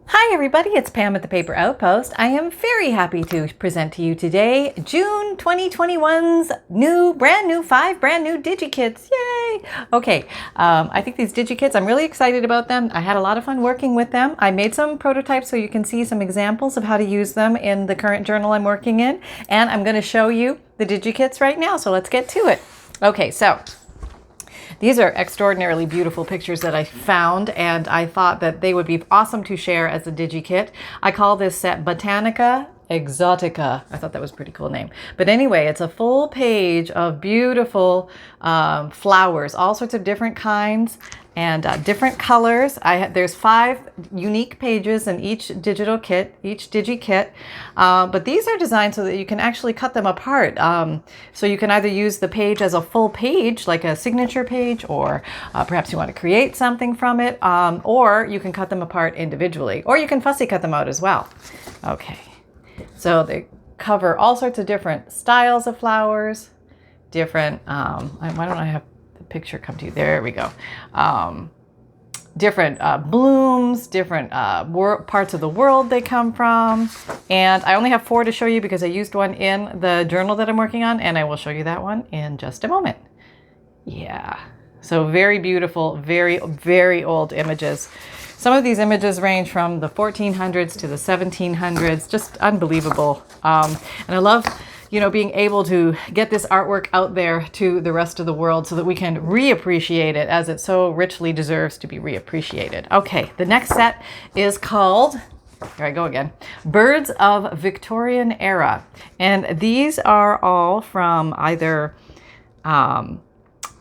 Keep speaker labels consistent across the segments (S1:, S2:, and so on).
S1: Hi everybody, it's Pam at the Paper Outpost. I am very happy to present to you today June 2021's brand new 5 brand new DIGIKITS. Yay! Okay, I think these DIGIKITS, I'm really excited about them. I had a lot of fun working with them. I made some prototypes so you can see some examples of how to use them in the current journal I'm working in. And I'm going to show you the DIGIKITS right now, so let's get to it. Okay, so these are extraordinarily beautiful pictures that I found, and I thought that they would be awesome to share as a DigiKit. I call this set Botanica Exotica. I thought that was a pretty cool name. But anyway, it's a full page of beautiful flowers, all sorts of different kinds and different colors. There's 5 unique pages in each DigiKit. But these are designed so that you can actually cut them apart. So you can either use the page as a full page, like a signature page, or perhaps you want to create something from it, or you can cut them apart individually, or you can fussy cut them out as well. Okay, so they cover all sorts of different styles of flowers, different, why don't I have the picture come to you? There we go. Different blooms, different parts of the world they come from. And I only have 4 to show you because I used one in the journal that I'm working on, and I will show you that one in just a moment. Yeah, so very beautiful, very, very old images. Some of these images range from the 1400s to the 1700s, just unbelievable. And I love, being able to get this artwork out there to the rest of the world so that we can reappreciate it as it so richly deserves to be reappreciated. Okay, the next set is called, here I go again, Birds of Victorian Era. And these are all from either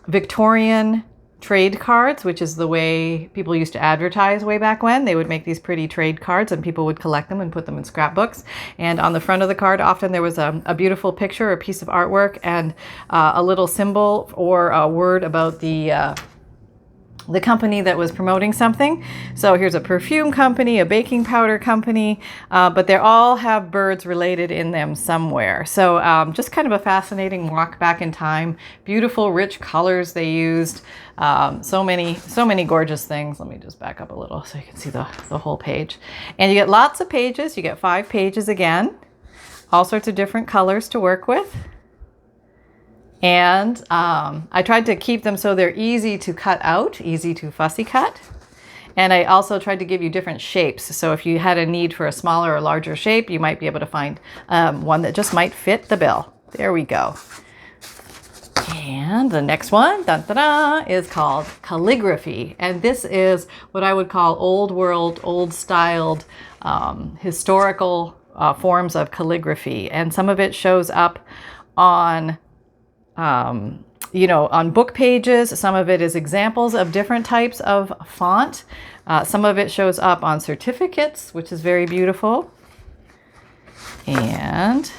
S1: Victorian trade cards, which is the way people used to advertise way back when. They would make these pretty trade cards and people would collect them and put them in scrapbooks. And on the front of the card, often there was a beautiful picture, a piece of artwork, and a little symbol or a word about the company that was promoting something. So here's a perfume company, a baking powder company, but they all have birds related in them somewhere. So just kind of a fascinating walk back in time. Beautiful, rich colors they used. So many gorgeous things. Let me just back up a little so you can see the whole page. And you get lots of pages. You get 5 pages again. All sorts of different colors to work with. And I tried to keep them so they're easy to cut out, easy to fussy cut. And I also tried to give you different shapes. So if you had a need for a smaller or larger shape, you might be able to find one that just might fit the bill. There we go. And the next one, dun, dun, dun, is called Calligraphy. And this is what I would call old world, old styled, historical forms of calligraphy. And some of it shows up on on book pages. Some of it is examples of different types of font. Some of it shows up on certificates, which is very beautiful. And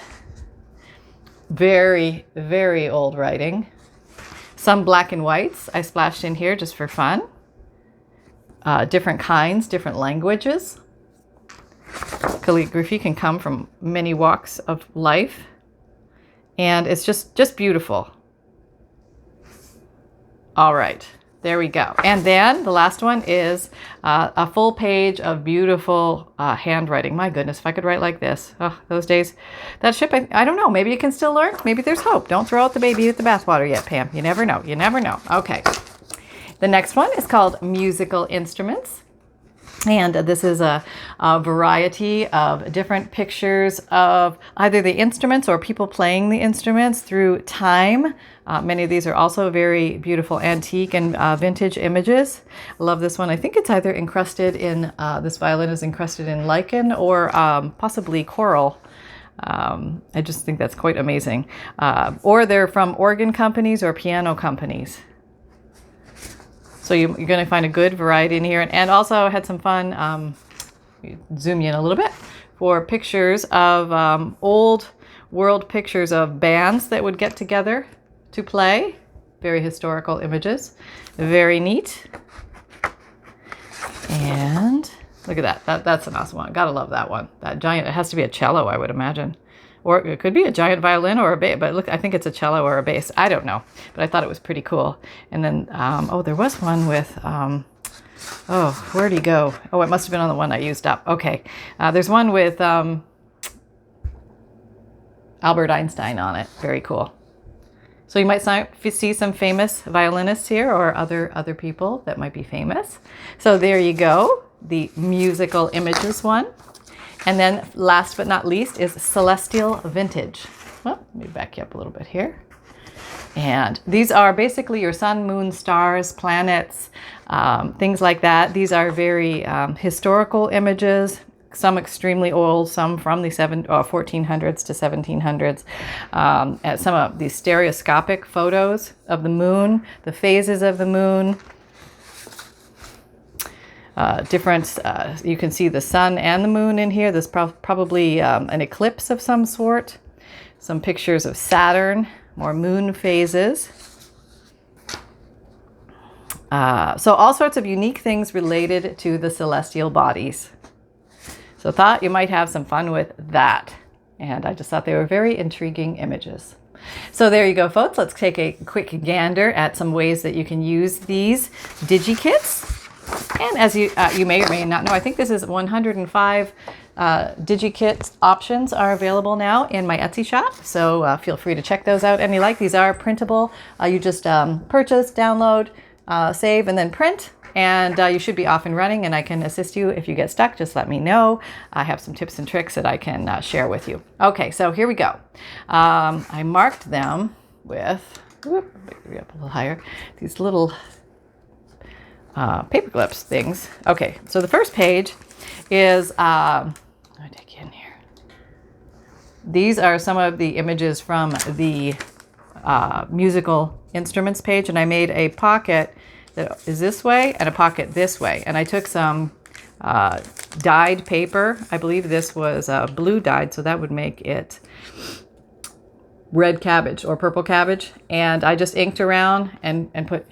S1: very, very old writing. Some black and whites I splashed in here just for fun. Different kinds, different languages. Calligraphy can come from many walks of life. And it's just beautiful. All right, there we go. And then the last one is a full page of beautiful handwriting. My goodness, if I could write like this. Oh, those days. That ship, I don't know, maybe you can still learn. Maybe there's hope. Don't throw out the baby with the bathwater yet, Pam. You never know. You never know. Okay. The next one is called Musical Instruments. And this is a variety of different pictures of either the instruments or people playing the instruments through time. Many of these are also very beautiful antique and vintage images. I love this one. I think it's either encrusted in, this violin is encrusted in lichen or possibly coral. I just think that's quite amazing. Or they're from organ companies or piano companies. So you're going to find a good variety in here. And also I had some fun, zoom in a little bit, for pictures of old world pictures of bands that would get together to play. Very historical images. Very neat. And look at that. That's an awesome one. Gotta love that one. That giant, it has to be a cello, I would imagine. Or it could be a giant violin or a bass, but look, I think it's a cello or a bass. I don't know, but I thought it was pretty cool. And then, oh, there was one with Oh, where'd he go? Oh, it must have been on the one I used up. Okay. There's one with Albert Einstein on it. Very cool. So you might see some famous violinists here, or other people that might be famous. So there you go, the musical images one. And then last but not least is Celestial Vintage. Well, let me back you up a little bit here. And these are basically your sun, moon, stars, planets, things like that. These are very historical images, some extremely old, some from the 1400s to 1700s. And some of these stereoscopic photos of the moon, the phases of the moon. You can see the sun and the moon in here. There's probably an eclipse of some sort. Some pictures of Saturn, more moon phases. So all sorts of unique things related to the celestial bodies. So thought you might have some fun with that. And I just thought they were very intriguing images. So there you go, folks. Let's take a quick gander at some ways that you can use these DIGIKITS. And as you may or may not know, I think this is 105 DIGIKIT options are available now in my Etsy shop. So feel free to check those out. And you like, these are printable. You just purchase, download, save, and then print. And you should be off and running, and I can assist you if you get stuck. Just let me know. I have some tips and tricks that I can share with you. Okay, so here we go. I marked them with, maybe up a little higher, these little paper clips things. Okay, so the first page is, let me take you in here. These are some of the images from the musical instruments page, and I made a pocket that is this way and a pocket this way. And I took some dyed paper. I believe this was blue dyed, so that would make it red cabbage or purple cabbage. And I just inked around and put,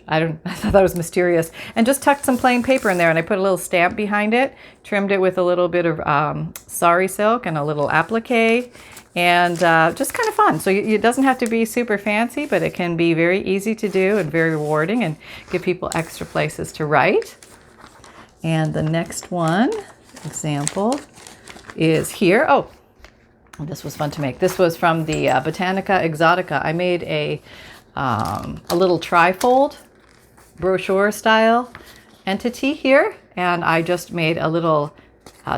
S1: I thought that was mysterious, and just tucked some plain paper in there, and I put a little stamp behind it, trimmed it with a little bit of sari silk and a little applique, and just kind of fun. So it doesn't have to be super fancy, but it can be very easy to do and very rewarding and give people extra places to write. And the next one, example, is here. Oh, this was fun to make. This was from the Botanica Exotica. I made a little trifold brochure style entity here, and I just made a little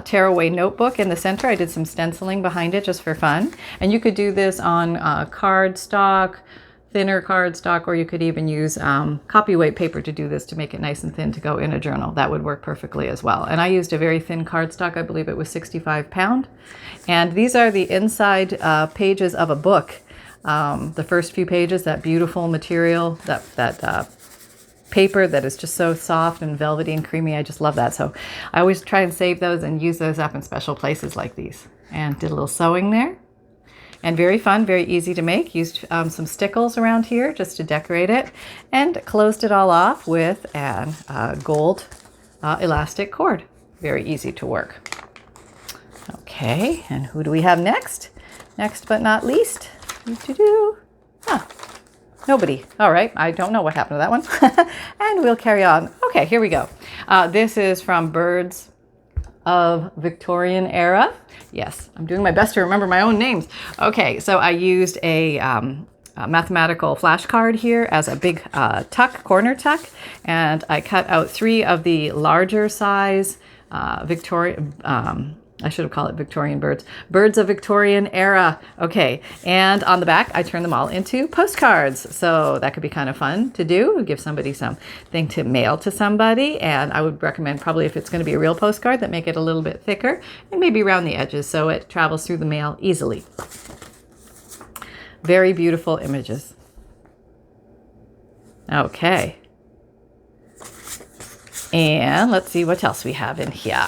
S1: tearaway notebook in the center. I did some stenciling behind it just for fun. And you could do this on cardstock, thinner cardstock, or you could even use copyweight paper to do this, to make it nice and thin to go in a journal. That would work perfectly as well. And I used a very thin cardstock. I believe it was 65 pound. And these are the inside pages of a book. The first few pages, that beautiful material, that paper that is just so soft and velvety and creamy. I just love that. So I always try and save those and use those up in special places like these. And did a little sewing there. And very fun, very easy to make. Used some stickles around here just to decorate it, and closed it all off with a gold elastic cord. Very easy to work. Okay, and who do we have next? Next but not least, nobody. All right, I don't know what happened to that one. And we'll carry on. Okay, here we go. This is from Birds of Victorian Era. Yes, I'm doing my best to remember my own names. Okay, so I used a mathematical flashcard here as a big corner tuck, and I cut out 3 of the larger size I should have called it Victorian birds. Birds of Victorian Era. Okay, and on the back, I turned them all into postcards. So that could be kind of fun to do. Give somebody something to mail to somebody. And I would recommend, probably if it's going to be a real postcard, that make it a little bit thicker and maybe around the edges so it travels through the mail easily. Very beautiful images. Okay. And let's see what else we have in here.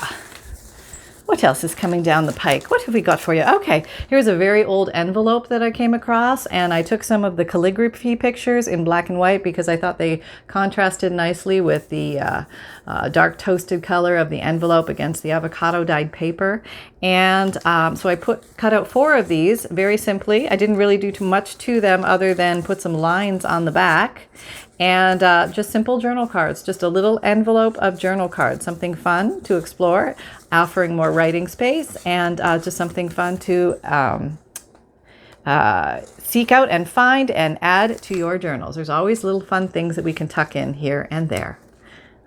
S1: What else is coming down the pike? What have we got for you? Okay, here's a very old envelope that I came across, and I took some of the calligraphy pictures in black and white because I thought they contrasted nicely with the dark toasted color of the envelope against the avocado dyed paper. And so I cut out 4 of these very simply. I didn't really do too much to them other than put some lines on the back. And just simple journal cards, just a little envelope of journal cards, something fun to explore, offering more writing space, and just something fun to seek out and find and add to your journals. There's always little fun things that we can tuck in here and there.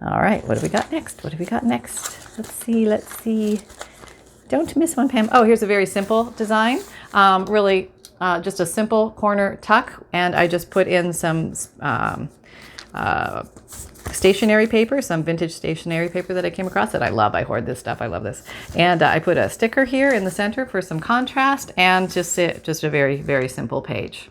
S1: All right, what do we got next? What do we got next? Let's see. Don't miss one, Pam. Oh, here's a very simple design. Really just a simple corner tuck, and I just put in some stationery paper, some vintage stationery paper that I came across that I love. I hoard this stuff. I love this. And I put a sticker here in the center for some contrast, and just a very, very simple page.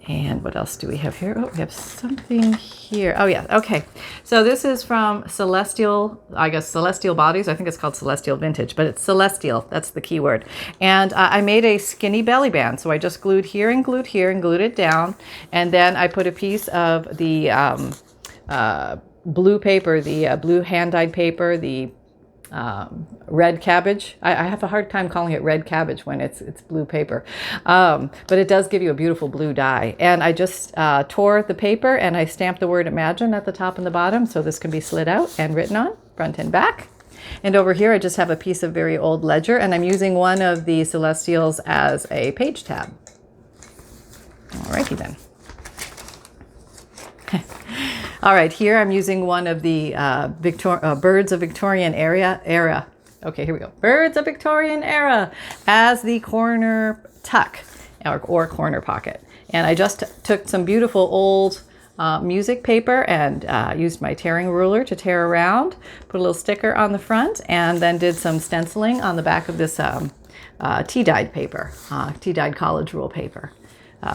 S1: And what else do we have here? Oh, we have something here. Oh, yeah. Okay. So this is from Celestial Bodies. I think it's called Celestial Vintage, but it's Celestial. That's the key word. And I made a skinny belly band. So I just glued here and glued here and glued it down. And then I put a piece of the blue paper, the blue hand-dyed paper, the red cabbage. I have a hard time calling it red cabbage when it's blue paper, but it does give you a beautiful blue dye. And I just tore the paper and I stamped the word imagine at the top and the bottom, so this can be slid out and written on front and back. And over here I just have a piece of very old ledger, and I'm using one of the Celestials as a page tab. Alrighty then. All right, here I'm using one of the Birds of Victorian Era. Okay, here we go. Birds of Victorian Era as the corner tuck or corner pocket. And I just took some beautiful old music paper and used my tearing ruler to tear around, put a little sticker on the front, and then did some stenciling on the back of this tea-dyed paper, tea-dyed college rule paper.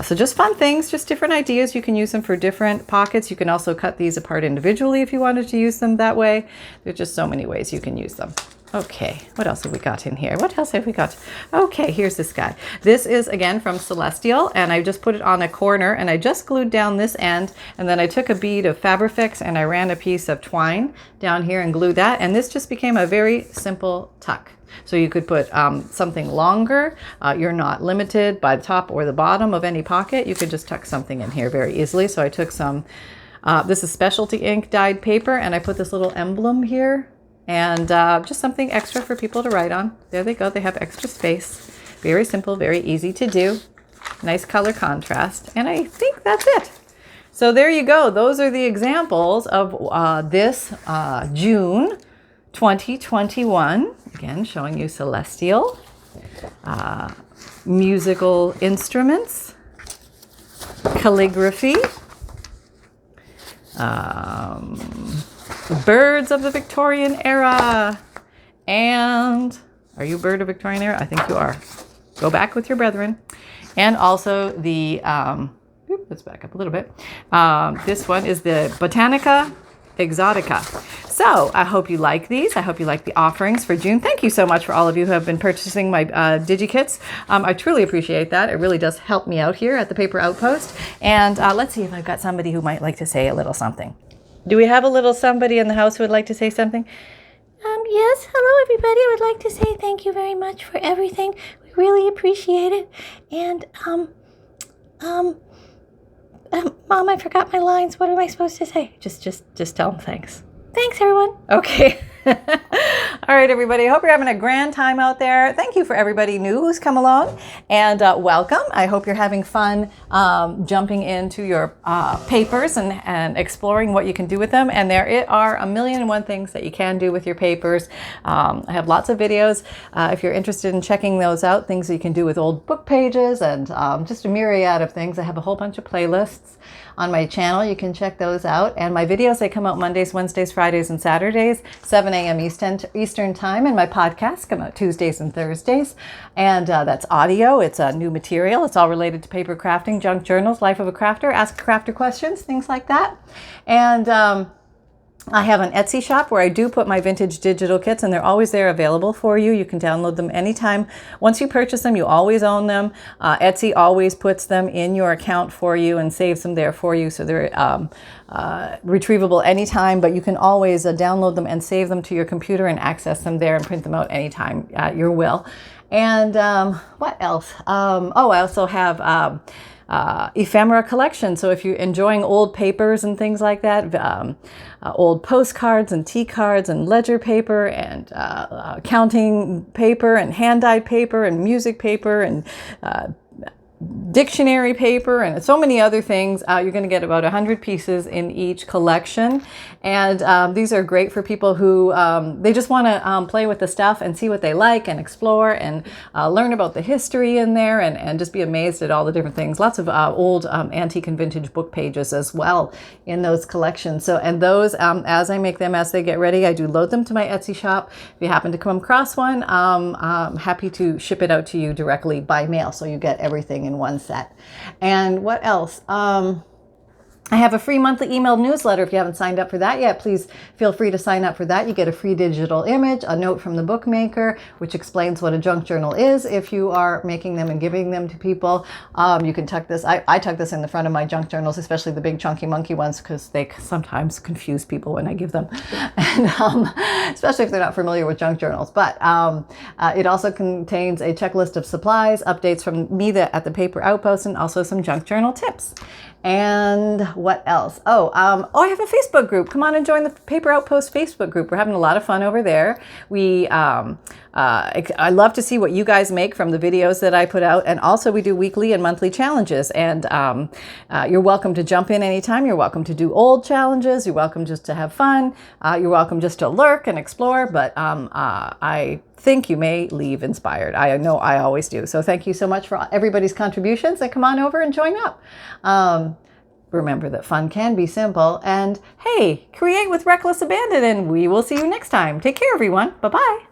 S1: So just fun things, just different ideas. You can use them for different pockets. You can also cut these apart individually if you wanted to use them that way. There's just so many ways you can use them. Okay, what else have we got in here? What else have we got? Okay, here's this guy. This is again from Celestial, and I just put it on a corner, and I just glued down this end, and then I took a bead of Fabrifix and I ran a piece of twine down here and glued that, and this just became a very simple tuck. So you could put something longer. You're not limited by the top or the bottom of any pocket. You could just tuck something in here very easily. So I took some, this is specialty ink dyed paper, and I put this little emblem here, and just something extra for people to write on. There they go. They have extra space. Very simple, very easy to do. Nice color contrast. And I think that's it. So there you go. Those are the examples of this June 2021, again showing you Celestial, musical instruments, calligraphy, birds of the Victorian era, and are you a bird of Victorian era? I think you are. Go back with your brethren. And also the, let's back up a little bit. This one is the Botanica Exotica. So I hope you like these. I hope you like the offerings for June. Thank you so much for all of you who have been purchasing my DIGIKITS. I truly appreciate that. It really does help me out here at the Paper Outpost. And let's see if I've got somebody who might like to say a little something. Do we have a little somebody in the house who would like to say something?
S2: Yes. Hello, everybody. I would like to say thank you very much for everything. We really appreciate it. And, Mom, I forgot my lines. What am I supposed to say?
S1: Just tell them thanks.
S2: Thanks, everyone.
S1: Okay. All right, everybody. I hope you're having a grand time out there. Thank you for everybody new who's come along, and welcome. I hope you're having fun jumping into your papers and exploring what you can do with them. And there are a million and one things that you can do with your papers. I have lots of videos if you're interested in checking those out, things that you can do with old book pages and just a myriad of things. I have a whole bunch of playlists on my channel. You can check those out. And my videos, they come out Mondays, Wednesdays, Fridays, and Saturdays, 7 a.m. Eastern time. And my podcasts come out Tuesdays and Thursdays. And that's audio. It's a new material. It's all related to paper crafting, junk journals, life of a crafter, ask a crafter questions, things like that. And I have an Etsy shop where I do put my vintage digital kits, and they're always there available for you. You can download them anytime. Once you purchase them, you always own them. Etsy always puts them in your account for you and saves them there for you, so they're retrievable anytime, but you can always download them and save them to your computer and access them there and print them out anytime at your will. And what else? Oh, I also have Ephemera Collection. So if you're enjoying old papers and things like that, old postcards and tea cards and ledger paper and counting paper and hand-dyed paper and music paper and dictionary paper and so many other things. You're going to get about 100 pieces in each collection, and these are great for people who they just want to play with the stuff and see what they like and explore and learn about the history in there, and just be amazed at all the different things. Lots of old antique and vintage book pages as well in those collections. So, and those as I make them, as they get ready, I do load them to my Etsy shop. If you happen to come across one, I'm happy to ship it out to you directly by mail, so you get everything in one set. And what else? I have a free monthly email newsletter. If you haven't signed up for that yet, please feel free to sign up for that. You get a free digital image, a note from the bookmaker, which explains what a junk journal is if you are making them and giving them to people. You can tuck this. I tuck this in the front of my junk journals, especially the big chunky monkey ones, because they sometimes confuse people when I give them, and, especially if they're not familiar with junk journals. But it also contains a checklist of supplies, updates from me at the Paper Outpost, and also some junk journal tips. And what else? Oh, I have a Facebook group. Come on and join the Paper Outpost Facebook group. We're having a lot of fun over there. I love to see what you guys make from the videos that I put out. And also we do weekly and monthly challenges. And you're welcome to jump in anytime. You're welcome to do old challenges. You're welcome just to have fun. You're welcome just to lurk and explore. But I think you may leave inspired. I know I always do. So thank you so much for everybody's contributions, and come on over and join up. Remember that fun can be simple, and hey, create with reckless abandon, and we will see you next time. Take care, everyone. Bye-bye.